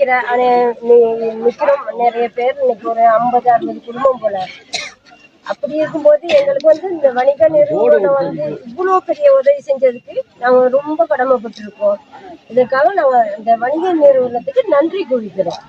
நிற்கிறோம். நிறைய பேர் இன்னைக்கு ஒரு 50-60 குடும்பம் போல. அப்படி இருக்கும்போது எங்களுக்கு இந்த வணிக நிறுவனம் இவ்வளவு பெரிய உதவி செஞ்சதுக்கு நாங்க ரொம்ப கடமைப்பட்டிருக்கோம். இதுக்காக நாங்க இந்த வணிக நிறுவனத்துக்கு நன்றி கூறிக்கிறோம்.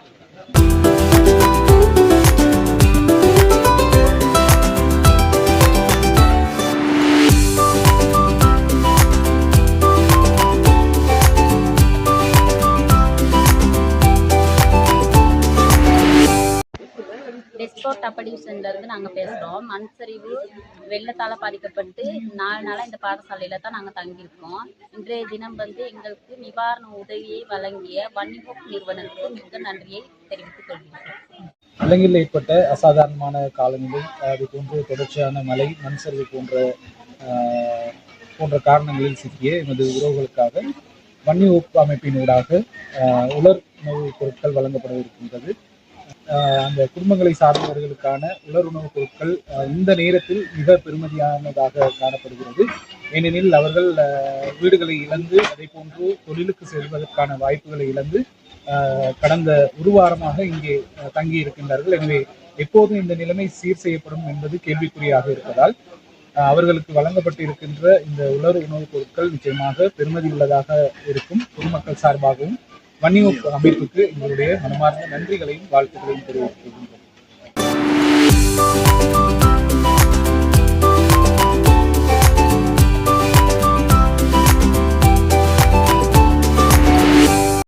டெஸ்கோ டப்படியூஷன்லேருந்து நாங்கள் பேசுகிறோம். மண் சரிவு வெள்ளத்தால் பாதிக்கப்பட்டு 4 நாளாக இந்த பாடசாலையில் தான் நாங்கள் தங்கியிருக்கோம். இன்றைய தினம் எங்களுக்கு நிவாரண உதவியை வழங்கிய வன்னிஹோப் நிறுவனத்துக்கு மிக்க நன்றியை தெரிவித்துக் கொள்கிறோம். இலங்கையில் ஏற்பட்ட அசாதாரணமான காலநிலை, அது போன்று தொடர்ச்சியான மழை, மண் சரிவு போன்ற காரணங்களில் சிக்கிய எமது உறவுகளுக்காக வன்னிஹோப் அமைப்பினூடாக உலர் உணவுப் பொருட்கள் வழங்கப்பட இருக்கின்றது. அந்த குடும்பங்களை சார்ந்தவர்களுக்கான உலர் உணவுப் பொருட்கள் இந்த நேரத்தில் மிக பெருமதியானதாக காணப்படுகிறது. ஏனெனில் அவர்கள் வீடுகளை இழந்து, அதை போன்று தொழிலுக்கு செல்வதற்கான வாய்ப்புகளை இழந்து கடந்த ஒரு வாரமாக இங்கே தங்கி இருக்கின்றார்கள். எனவே எப்போது இந்த நிலைமை சீர் செய்யப்படும் என்பது கேள்விக்குறியாக இருப்பதால் அவர்களுக்கு வழங்கப்பட்டு இருக்கின்ற இந்த உலர் உணவுப் பொருட்கள் நிச்சயமாக பெருமதி உள்ளதாக இருக்கும். பொதுமக்கள் சார்பாகவும் வன்னிஹோப் அமைப்புக்கு எங்களுடைய மனமார்ந்த நன்றிகளையும் வாழ்த்துக்களையும் தெரிவித்துக் கொள்கின்றோம்.